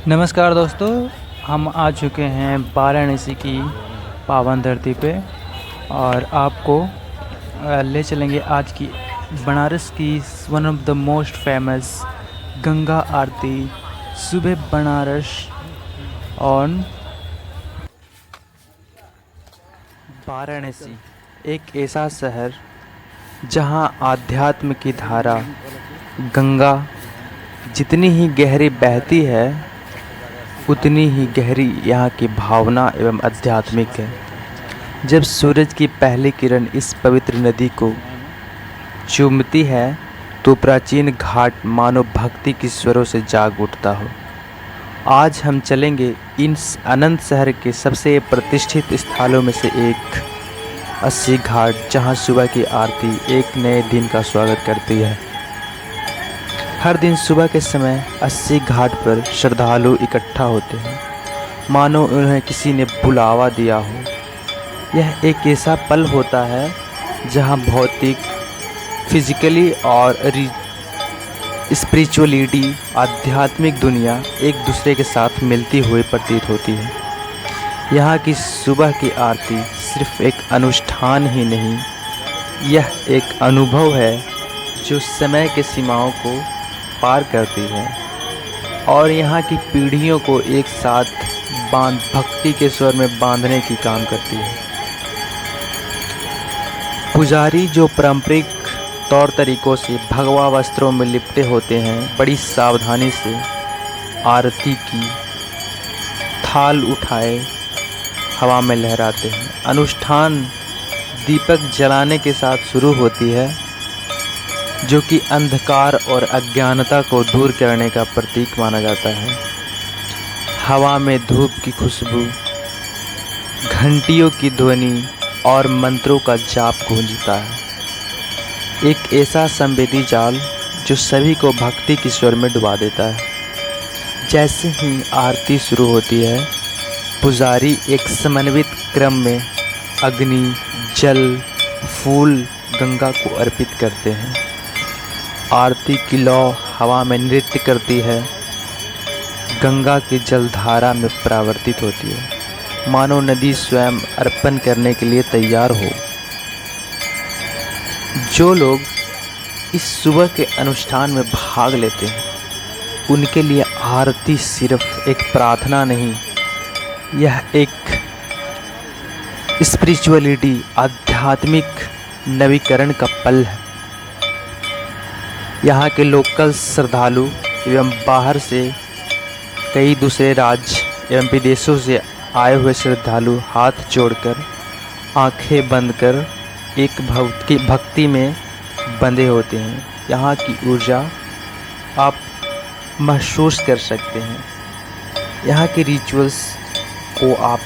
नमस्कार दोस्तों, हम आ चुके हैं वाराणसी की पावन धरती पे और आपको ले चलेंगे आज की बनारस की one of the most famous Ganga aarti सुबह बनारस ऑन वाराणसी। एक ऐसा शहर जहां आध्यात्म की धारा गंगा जितनी ही गहरी बहती है उतनी ही गहरी यहाँ की भावना एवं आध्यात्मिक है। जब सूरज की पहली किरण इस पवित्र नदी को चूमती है तो प्राचीन घाट मानो भक्ति की स्वरों से जाग उठता हो। आज हम चलेंगे इन अनंत शहर के सबसे प्रतिष्ठित स्थलों में से एक अस्सी घाट, जहाँ सुबह की आरती एक नए दिन का स्वागत करती है। हर दिन सुबह के समय अस्सी घाट पर श्रद्धालु इकट्ठा होते हैं, मानो उन्हें किसी ने बुलावा दिया हो। यह एक ऐसा पल होता है जहां भौतिक, फिजिकली और स्पिरिचुअलिटी, आध्यात्मिक दुनिया एक दूसरे के साथ मिलती हुई प्रतीत होती है। यहाँ की सुबह की आरती सिर्फ एक अनुष्ठान ही नहीं, यह एक अनुभव है जो समय के सीमाओं को पार करती है और यहाँ की पीढ़ियों को एक साथ भक्ति के स्वर में बांधने की काम करती है। पुजारी जो पारंपरिक तौर तरीकों से भगवा वस्त्रों में लिपटे होते हैं, बड़ी सावधानी से आरती की थाल उठाए हवा में लहराते हैं। अनुष्ठान दीपक जलाने के साथ शुरू होती है, जो कि अंधकार और अज्ञानता को दूर करने का प्रतीक माना जाता है। हवा में धूप की खुशबू, घंटियों की ध्वनि और मंत्रों का जाप गूंजता है। एक ऐसा संवेदी जाल जो सभी को भक्ति की स्वर में डुबा देता है। जैसे ही आरती शुरू होती है, पुजारी एक समन्वित क्रम में अग्नि, जल, फूल गंगा को अर्पित करते हैं। आरती की लौ हवा में नृत्य करती है, गंगा की जलधारा में परावर्तित होती है, मानो नदी स्वयं अर्पण करने के लिए तैयार हो। जो लोग इस सुबह के अनुष्ठान में भाग लेते हैं, उनके लिए आरती सिर्फ एक प्रार्थना नहीं, यह एक स्पिरिचुअलिटी, आध्यात्मिक नवीकरण का पल है। यहाँ के लोकल श्रद्धालु एवं बाहर से कई दूसरे राज्य एवं विदेशों से आए हुए श्रद्धालु हाथ जोड़कर, आंखें बंद कर एक भक्ति में बंधे होते हैं। यहाँ की ऊर्जा आप महसूस कर सकते हैं। यहाँ के रिचुअल्स को आप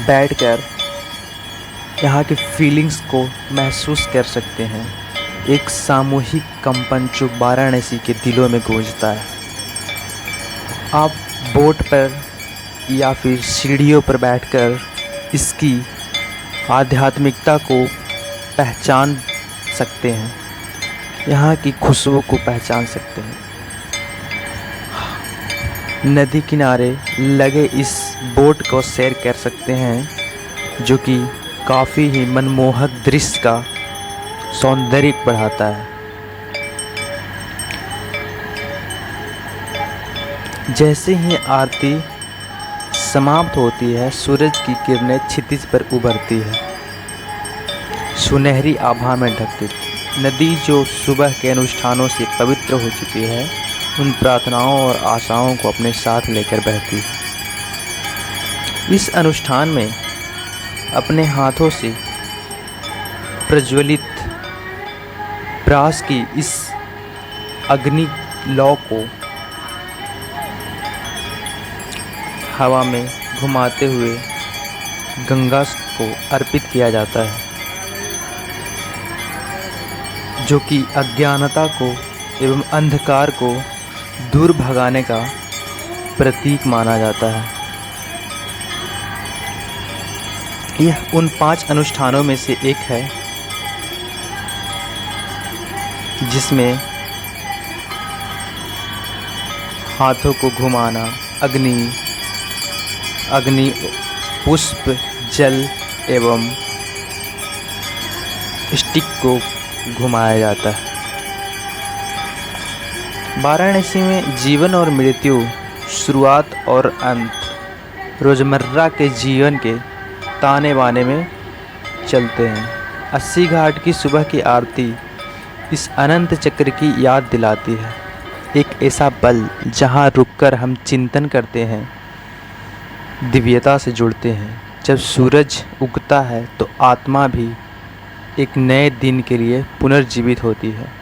बैठकर यहाँ के फीलिंग्स को महसूस कर सकते हैं। एक सामूहिक कंपन जो वाराणसी के दिलों में गूंजता है। आप बोट पर या फिर सीढ़ियों पर बैठकर इसकी आध्यात्मिकता को पहचान सकते हैं, यहाँ की खुशबू को पहचान सकते हैं। नदी किनारे लगे इस बोट को सैर कर सकते हैं, जो कि काफ़ी ही मनमोहक दृश्य का सौंदर्य बढ़ाता है। जैसे ही आरती समाप्त होती है, सूरज की किरणें क्षितिज पर उभरती है, सुनहरी आभा में ढक देती। नदी जो सुबह के अनुष्ठानों से पवित्र हो चुकी है, उन प्रार्थनाओं और आशाओं को अपने साथ लेकर बहती है। इस अनुष्ठान में अपने हाथों से प्रज्वलित प्रास की इस अग्नि लौ को हवा में घुमाते हुए गंगा को अर्पित किया जाता है, जो कि अज्ञानता को एवं अंधकार को दूर भगाने का प्रतीक माना जाता है। यह उन 5 अनुष्ठानों में से एक है जिसमें हाथों को घुमाना, अग्नि अग्नि पुष्प, जल एवं स्टिक को घुमाया जाता है। वाराणसी में जीवन और मृत्यु, शुरुआत और अंत, रोजमर्रा के जीवन के ताने बाने में चलते हैं। 80 घाट की सुबह की आरती इस अनंत चक्र की याद दिलाती है। एक ऐसा पल जहाँ रुककर हम चिंतन करते हैं, दिव्यता से जुड़ते हैं। जब सूरज उगता है तो आत्मा भी एक नए दिन के लिए पुनर्जीवित होती है।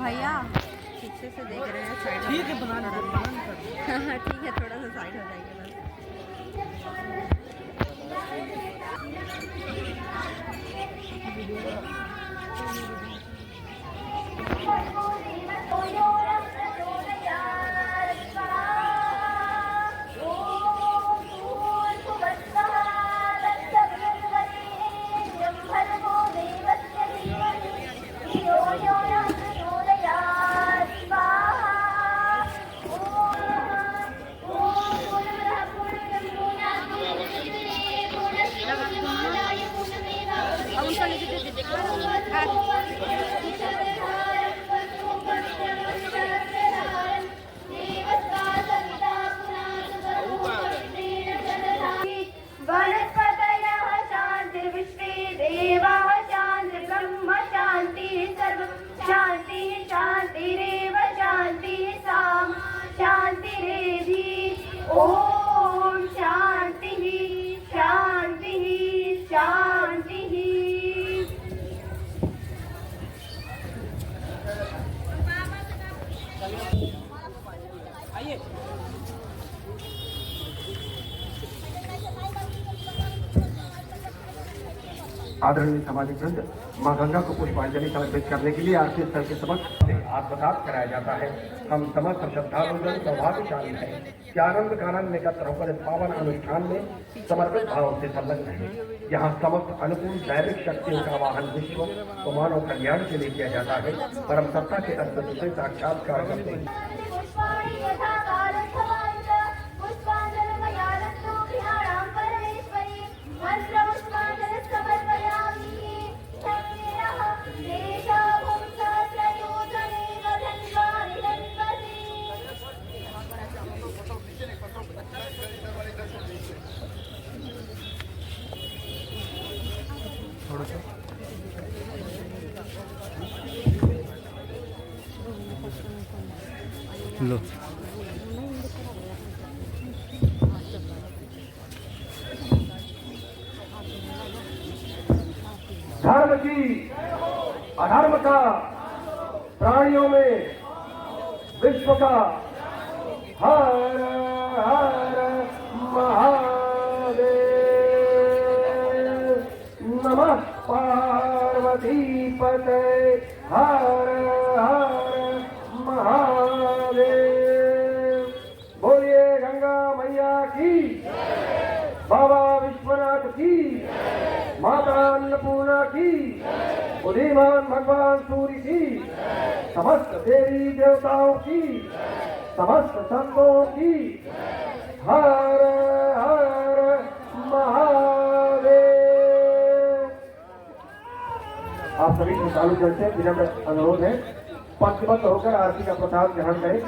भैया पीछे से देख रहे हैं, साइड ठीक है, बना हाँ ठीक है, थोड़ा सा साइड हो जाएगा बस। वनस्पतयः शान्तिर्विश्वे देवाः शान्तिर्ब्रह्म शान्तिः सर्वं शान्तिः शान्तिरेव शान्तिः सां शान्तिरेधि ॐ शान्तिः शान्तिः शान्तिः। आदरणीय सामाजिक वृंद, मां गंगा को पुष्पांजलि समर्पित करने के लिए आरती स्थल के समक्ष आत्मसात कराया जाता है। हम समस्त श्रद्धालुजन सौभाग्यशाली हैं कि आनंद कानंद में एकत्र होकर इस पावन अनुष्ठान में समर्पित भाव से संलग्न है। यहाँ समस्त अनुकूल दैविक शक्तियों का वाहन विश्व व मानव कल्याण के लिए किया जाता है। परम सत्ता के अस्तित्व से साक्षात्कार करते हैं। लो धर्म की अधर्म का, प्राणियों में विश्व का, हर हर महादेव। नमः पार्वती पते, हर हर महादेव। बोलिए गंगा मैया की, बाबा विश्वनाथ की, माता अन्नपूर्णा की, बुद्धिमान भगवान सूर्य की, समस्त देवी देवताओं की, समस्त संतों की, हर हर महादेव। आप सभी श्रद्धालु जन से विनम्र अनुरोध है, पंक्तिबद्ध होकर आरती का प्रसाद ग्रहण करें।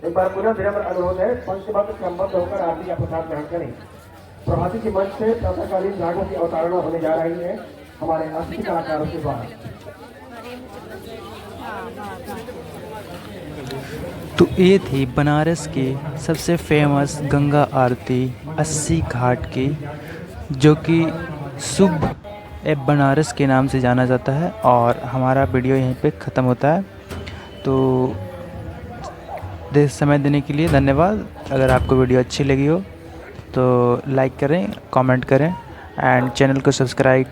एक बार पुनः विनम्र अनुरोध है, पंक्तिबद्ध क्रमबद्ध होकर आरती का प्रसाद ग्रहण करें। प्रभाती की मंच से प्रातःकालीन रागों की अवतारणा होने जा रही है हमारे अतिथि कलाकारों के द्वारा। तो ये थी बनारस की सबसे फेमस गंगा आरती 80 घाट की, जो कि शुभ बनारस के नाम से जाना जाता है। और हमारा वीडियो यहीं पे ख़त्म होता है। तो समय देने के लिए धन्यवाद। अगर आपको वीडियो अच्छी लगी हो तो लाइक करें, कमेंट करें एंड चैनल को सब्सक्राइब